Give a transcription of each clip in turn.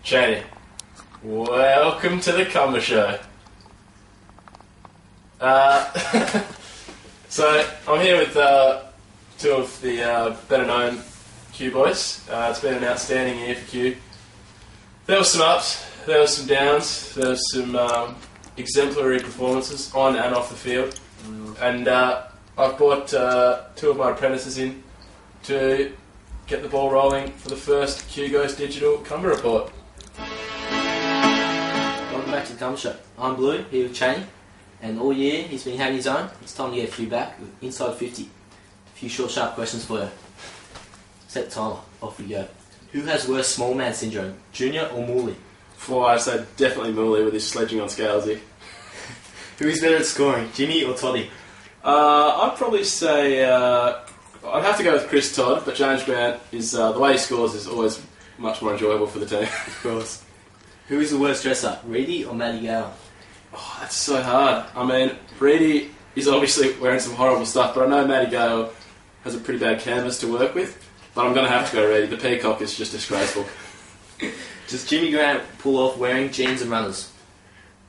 Cheney, welcome to the Cumber Show. So, I'm here with two of the better known Kew boys. It's been an outstanding year for Kew. There was some ups, there was some downs, there was some exemplary performances on and off the field. And I've brought two of my apprentices in to get the ball rolling for the first Kew Goes Digital Cumber Report. Welcome back to the Cumber Show. I'm Blue, here with Cheney, and all year he's been having his own. It's time to get a few back with Inside 50. A few short, sharp questions for you. Set the timer, off we go. Who has worse small man syndrome, Junior or Mooley? Well, I'd say definitely Mooley with his sledging on Scalesy. Who is better at scoring, Jimmy or Toddy? I'd probably say I'd have to go with Chris Todd, but James Grant is the way he scores is always much more enjoyable for the team. Of course. Who is the worst dresser, Reedy or Matty Gale? Oh, that's so hard. I mean, Reedy is obviously wearing some horrible stuff, but I know Matty Gale has a pretty bad canvas to work with. But I'm going to have to go Reedy. The peacock is just disgraceful. Does Jimmy Grant pull off wearing jeans and runners?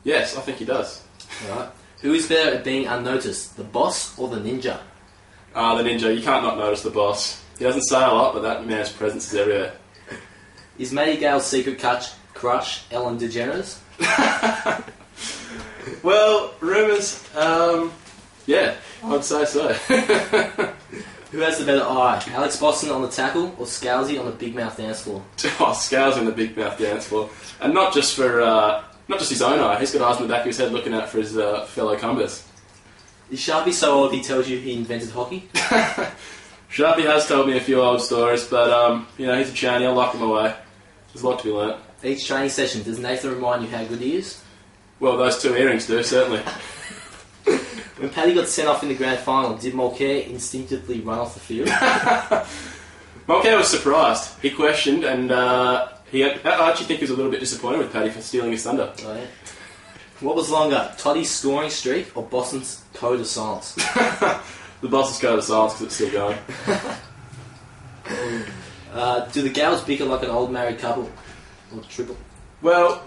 Yes, I think he does. Alright. Who is better at being unnoticed, the boss or the ninja? The ninja. You can't not notice the boss. He doesn't say a lot, but that man's presence is everywhere. Is Matty Gale's secret crush Ellen DeGeneres? Well, rumours, yeah, I'd say so. Who has the better eye, Alex Boston on the tackle or Scalesy on the big mouth dance floor? Oh, Scales on the big mouth dance floor. And not just his own eye, he's got eyes in the back of his head looking out for his fellow Cumbers. Is Sharpie so old he tells you he invented hockey? Sharpie has told me a few old stories, but he's a Chinny, I'll lock him away. There's a lot to be learnt. Each training session, does Nathan remind you how good he is? Well, those two earrings do, certainly. When Paddy got sent off in the grand final, did Mulcair instinctively run off the field? Mulcair was surprised. He questioned, and I actually think he was a little bit disappointed with Paddy for stealing his thunder. Oh, yeah. What was longer, Toddy's scoring streak or Boston's code of silence? The boss's code of silence because it's still going. Do the gals bicker like an old married couple? Or triple? Well,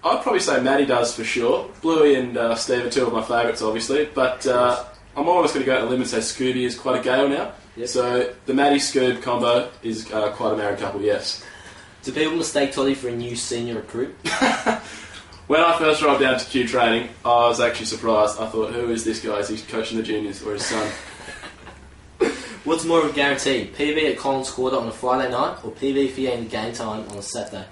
I'd probably say Matty does for sure. Bluey and Steve are two of my favourites, obviously, but I'm almost going to go out on a limb and say Scooby is quite a gale now. Yep. So the Matty-Scoob combo is quite a married couple, yes. Do people mistake Toddy for a new senior recruit? When I first arrived down to Kew training, I was actually surprised. I thought, who is this guy? Is he coaching the juniors or his son? What's more of a guarantee, PB at Collins Quarter on a Friday night or PB for getting game time on a Saturday?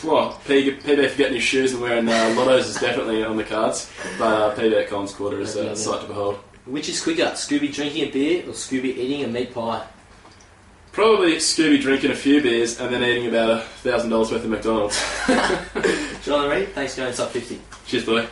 Well, PB for getting his shoes and wearing lottos is definitely on the cards, but PB at Collins Quarter is a sight to behold. Which is quicker, Scooby drinking a beer or Scooby eating a meat pie? Probably Scooby drinking a few beers and then eating about $1,000 worth of McDonald's. John and Reed, thanks for going inside 50. Cheers, boy.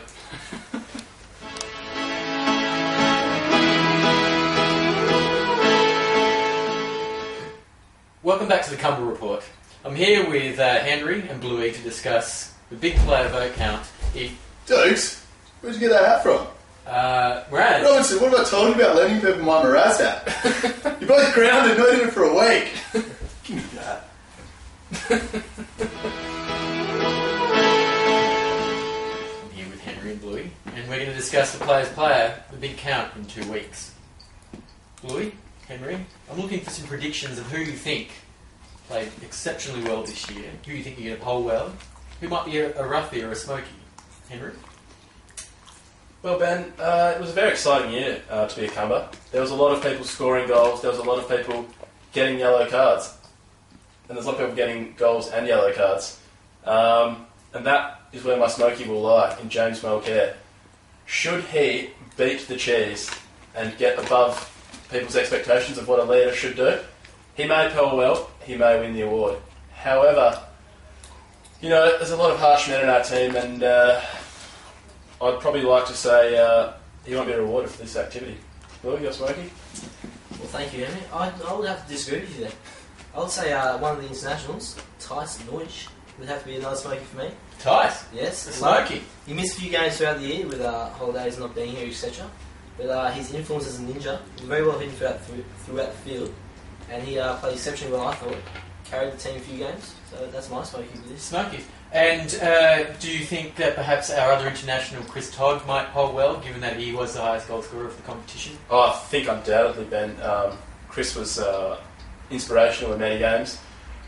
Welcome back to the Cumber Report. I'm here with Henry and Bluey to discuss the big player vote count. Dukes, where'd you get that hat from? Raz. Robinson, what have I told you about lending people my Mraz hat? You're both grounded, not even for a week. Give me that. I'm here with Henry and Bluey, and we're going to discuss the player's player, the big count, in 2 weeks. Bluey, Henry, I'm looking for some predictions of who you think played exceptionally well this year, who you think you're going to poll well, who might be a roughie or a smoky. Henry? Well, Ben, it was a very exciting year to be a Cumber. There was a lot of people scoring goals, there was a lot of people getting yellow cards. And there's a lot of people getting goals and yellow cards. And that is where my smoky will lie, in James Mulcair. Should he beat the cheese and get above people's expectations of what a leader should do, he may poll well, he may win the award. However, there's a lot of harsh men in our team, and I'd probably like to say he won't be rewarded for this activity. Will you, Smokey? Well, thank you, Henry. I would have to disagree with you there. I would say one of the internationals, Tyson Deutsch, would have to be another smoky for me. Tice? Yes. A smoky. He missed a few games throughout the year with holidays not being here, etc. But his influence as a ninja was very well hidden throughout the field. And he played exceptionally well, I thought. Carried the team a few games. So that's my smoky for this. Smoky. And do you think that perhaps our other international, Chris Todd, might poll well, given that he was the highest goal scorer of the competition? Oh, I think undoubtedly, Ben. Chris was inspirational in many games.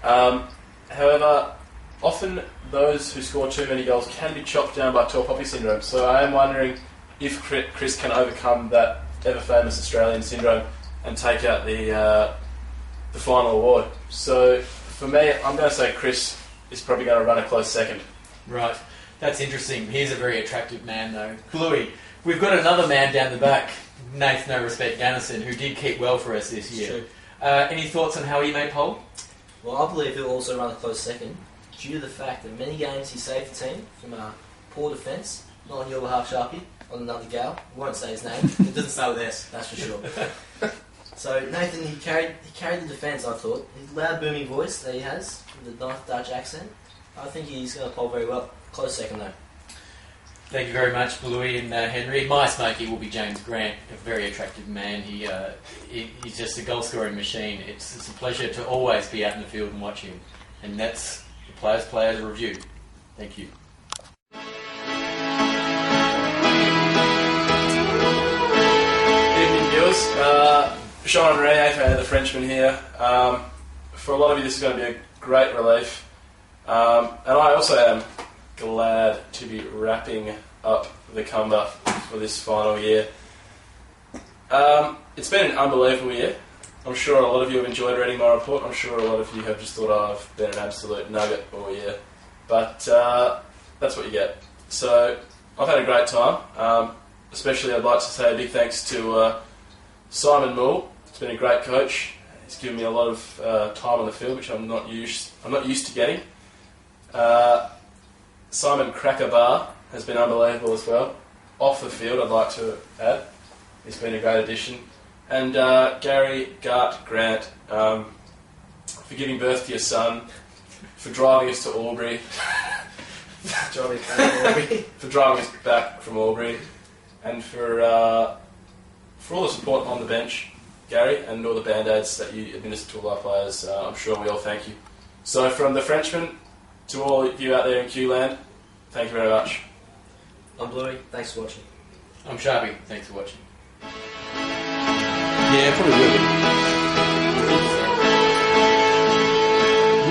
However, often those who score too many goals can be chopped down by tall poppy syndrome. So I am wondering if Chris can overcome that ever-famous Australian syndrome and take out the final award. So for me, I'm going to say Chris is probably going to run a close second. Right. That's interesting. He's a very attractive man, though. Bluey, we've got another man down the back, Nath No Respect Gannison, who did keep well for us this year. Any thoughts on how he may poll? Well, I believe he'll also run a close second, due to the fact that many games he saved the team from a poor defence, not on your behalf, Sharpie, on another gal. I won't say his name. It doesn't start with S, that's for sure. So Nathan, he carried the defence, I thought. His loud, booming voice that he has, with the nice Dutch accent, I think he's going to poll very well. Close second, though. Thank you very much, Bluey and Henry. My smoky will be James Grant, a very attractive man. He's just a goal-scoring machine. It's a pleasure to always be out in the field and watch him. And that's the Players Review. Thank you. Evening, viewers. Sean Henry, aka the Frenchman here. For a lot of you, this is going to be a great relief. And I also am glad to be wrapping up the Cumber for this final year. It's been an unbelievable year. I'm sure a lot of you have enjoyed reading my report. I'm sure a lot of you have just thought I've been an absolute nugget all year. But that's what you get. So I've had a great time. Especially I'd like to say a big thanks to Simon Moore. He's been a great coach. He's given me a lot of time on the field, which I'm not used to getting. Simon Crackerbar has been unbelievable as well. Off the field, I'd like to add. He's been a great addition. And Gary Gart Grant, for giving birth to your son, for driving us to Albury, for driving us back from Albury, and for all the support on the bench, Gary, and all the band-aids that you administer to all our players. I'm sure we all thank you. So from the Frenchman to all of you out there in Kew land, thank you very much. I'm Bluey, thanks for watching. I'm Sharpie, thanks for watching. Yeah, probably will be.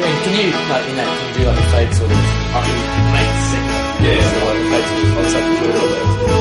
Yeah, can you, like, in that, can you do like a fake sort of... I can make sense. Yeah, so like a fake sort of concept to it.